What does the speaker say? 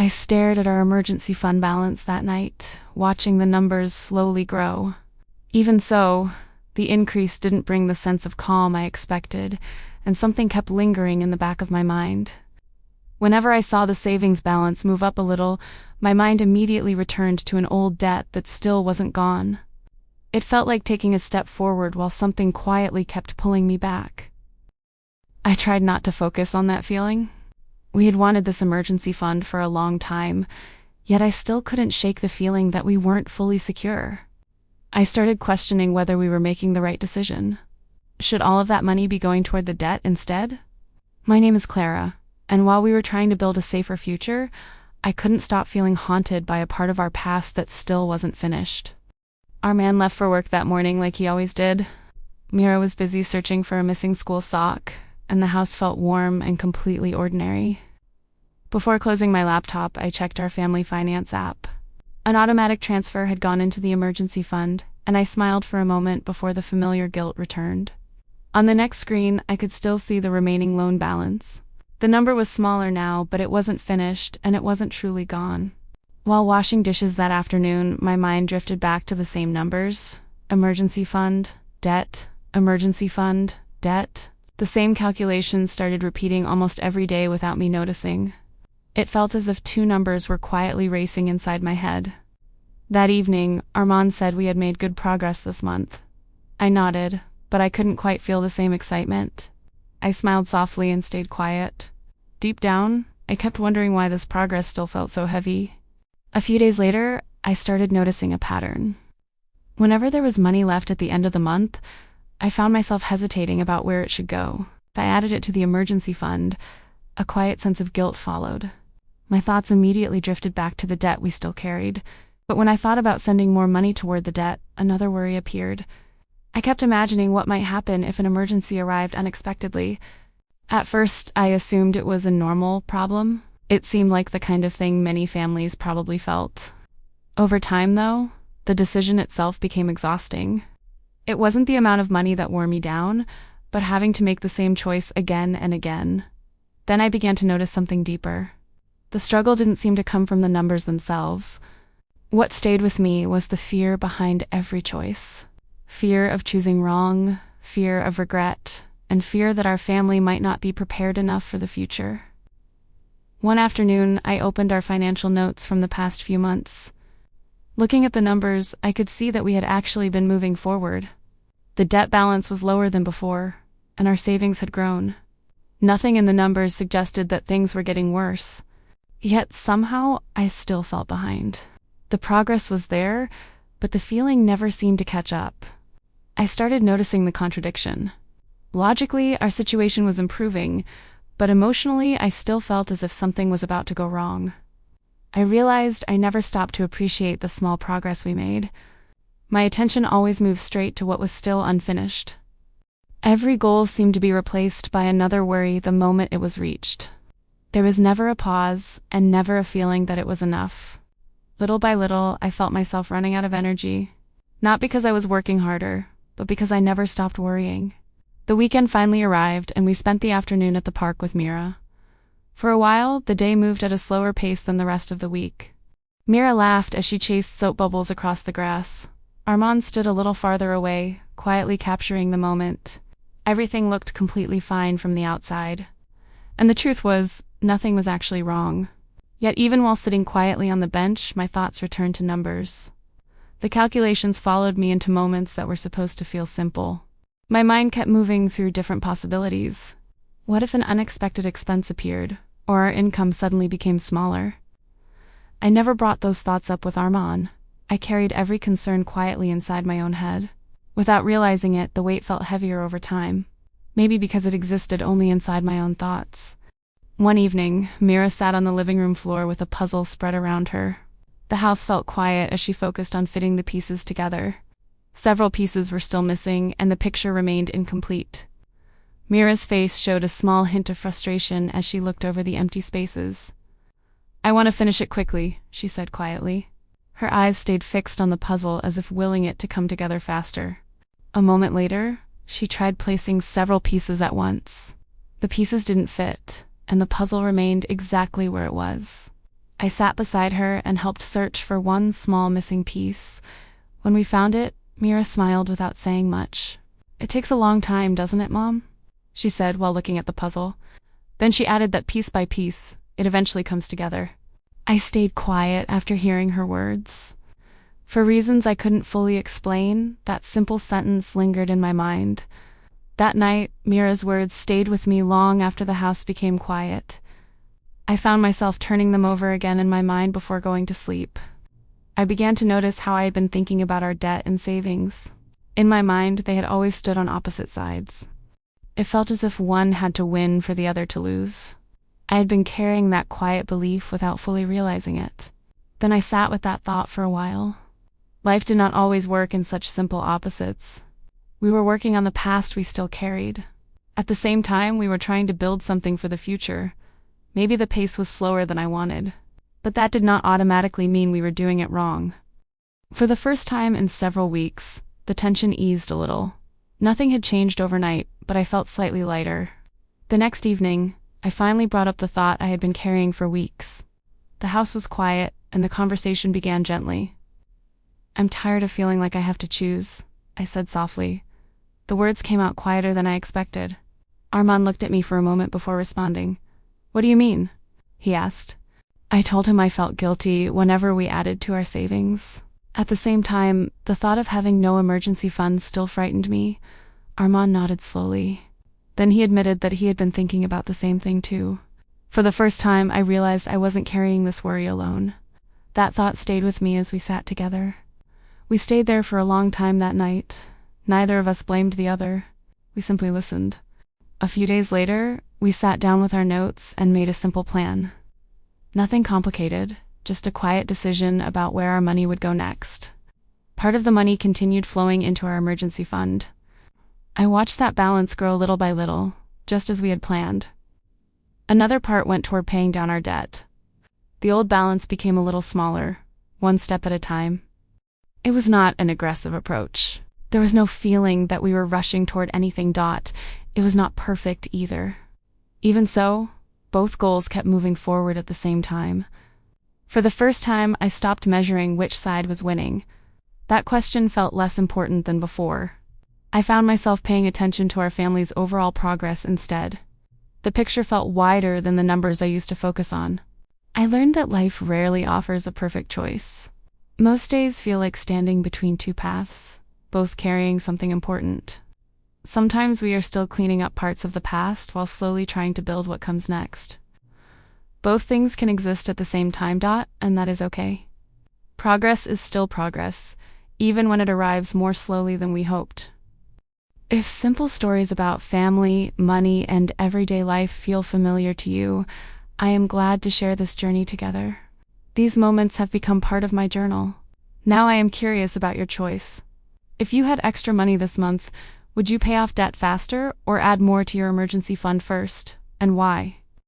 I stared at our emergency fund balance that night, watching the numbers slowly grow. Even so, the increase didn't bring the sense of calm I expected, and something kept lingering in the back of my mind. Whenever I saw the savings balance move up a little, my mind immediately returned to an old debt that still wasn't gone. It felt like taking a step forward while something quietly kept pulling me back. I tried not to focus on that feeling. We had wanted this emergency fund for a long time, yet I still couldn't shake the feeling that we weren't fully secure. I started questioning whether we were making the right decision. Should all of that money be going toward the debt instead? My name is Clara, and while we were trying to build a safer future, I couldn't stop feeling haunted by a part of our past that still wasn't finished. Arman left for work that morning like he always did. Mira was busy searching for a missing school sock, and the house felt warm and completely ordinary. Before closing my laptop, I checked our family finance app. An automatic transfer had gone into the emergency fund, and I smiled for a moment before the familiar guilt returned. On the next screen, I could still see the remaining loan balance. The number was smaller now, but it wasn't finished, and it wasn't truly gone. While washing dishes that afternoon, my mind drifted back to the same numbers. Emergency fund, debt, emergency fund, debt. The same calculations started repeating almost every day without me noticing. It felt as if two numbers were quietly racing inside my head. That evening, Arman said we had made good progress this month. I nodded, but I couldn't quite feel the same excitement. I smiled softly and stayed quiet. Deep down, I kept wondering why this progress still felt so heavy. A few days later, I started noticing a pattern. Whenever there was money left at the end of the month, I found myself hesitating about where it should go. If I added it to the emergency fund, a quiet sense of guilt followed. My thoughts immediately drifted back to the debt we still carried, but when I thought about sending more money toward the debt, another worry appeared. I kept imagining what might happen if an emergency arrived unexpectedly. At first, I assumed it was a normal problem. It seemed like the kind of thing many families probably felt. Over time, though, the decision itself became exhausting. It wasn't the amount of money that wore me down, but having to make the same choice again and again. Then I began to notice something deeper. The struggle didn't seem to come from the numbers themselves. What stayed with me was the fear behind every choice. Fear of choosing wrong, fear of regret, and fear that our family might not be prepared enough for the future. One afternoon, I opened our financial notes from the past few months. Looking at the numbers, I could see that we had actually been moving forward. The debt balance was lower than before, and our savings had grown. Nothing in the numbers suggested that things were getting worse. Yet somehow, I still felt behind. The progress was there, but the feeling never seemed to catch up. I started noticing the contradiction. Logically, our situation was improving, but emotionally, I still felt as if something was about to go wrong. I realized I never stopped to appreciate the small progress we made. My attention always moved straight to what was still unfinished. Every goal seemed to be replaced by another worry the moment it was reached. There was never a pause, and never a feeling that it was enough. Little by little, I felt myself running out of energy. Not because I was working harder, but because I never stopped worrying. The weekend finally arrived, and we spent the afternoon at the park with Mira. For a while, the day moved at a slower pace than the rest of the week. Mira laughed as she chased soap bubbles across the grass. Arman stood a little farther away, quietly capturing the moment. Everything looked completely fine from the outside. And the truth was, nothing was actually wrong. Yet even while sitting quietly on the bench, my thoughts returned to numbers. The calculations followed me into moments that were supposed to feel simple. My mind kept moving through different possibilities. What if an unexpected expense appeared, or our income suddenly became smaller? I never brought those thoughts up with Arman. I carried every concern quietly inside my own head. Without realizing it, the weight felt heavier over time. Maybe because it existed only inside my own thoughts. One evening, Mira sat on the living room floor with a puzzle spread around her. The house felt quiet as she focused on fitting the pieces together. Several pieces were still missing, and the picture remained incomplete. Mira's face showed a small hint of frustration as she looked over the empty spaces. "I want to finish it quickly," she said quietly. Her eyes stayed fixed on the puzzle as if willing it to come together faster. A moment later, she tried placing several pieces at once. The pieces didn't fit, and the puzzle remained exactly where it was. I sat beside her and helped search for one small missing piece. When we found it, Mira smiled without saying much. "It takes a long time, doesn't it, Mom?" she said while looking at the puzzle. Then she added that piece by piece, it eventually comes together. I stayed quiet after hearing her words. For reasons I couldn't fully explain, that simple sentence lingered in my mind. That night, Mira's words stayed with me long after the house became quiet. I found myself turning them over again in my mind before going to sleep. I began to notice how I had been thinking about our debt and savings. In my mind, they had always stood on opposite sides. It felt as if one had to win for the other to lose. I had been carrying that quiet belief without fully realizing it. Then I sat with that thought for a while. Life did not always work in such simple opposites. We were working on the past we still carried. At the same time, we were trying to build something for the future. Maybe the pace was slower than I wanted, but that did not automatically mean we were doing it wrong. For the first time in several weeks, the tension eased a little. Nothing had changed overnight, but I felt slightly lighter. The next evening, I finally brought up the thought I had been carrying for weeks. The house was quiet, and the conversation began gently. "I'm tired of feeling like I have to choose," I said softly. The words came out quieter than I expected. Arman looked at me for a moment before responding. "What do you mean?" he asked. I told him I felt guilty whenever we added to our savings. At the same time, the thought of having no emergency funds still frightened me. Arman nodded slowly. Then he admitted that he had been thinking about the same thing too. For the first time, I realized I wasn't carrying this worry alone. That thought stayed with me as we sat together. We stayed there for a long time that night. Neither of us blamed the other. We simply listened. A few days later, we sat down with our notes and made a simple plan. Nothing complicated, just a quiet decision about where our money would go next. Part of the money continued flowing into our emergency fund. I watched that balance grow little by little, just as we had planned. Another part went toward paying down our debt. The old balance became a little smaller, one step at a time. It was not an aggressive approach. There was no feeling that we were rushing toward anything. It was not perfect either. Even so, both goals kept moving forward at the same time. For the first time, I stopped measuring which side was winning. That question felt less important than before. I found myself paying attention to our family's overall progress instead. The picture felt wider than the numbers I used to focus on. I learned that life rarely offers a perfect choice. Most days feel like standing between two paths, both carrying something important. Sometimes we are still cleaning up parts of the past while slowly trying to build what comes next. Both things can exist at the same time, and that is okay. Progress is still progress, even when it arrives more slowly than we hoped. If simple stories about family, money, and everyday life feel familiar to you, I am glad to share this journey together. These moments have become part of my journal. Now I am curious about your choice. If you had extra money this month, would you pay off debt faster or add more to your emergency fund first, and why?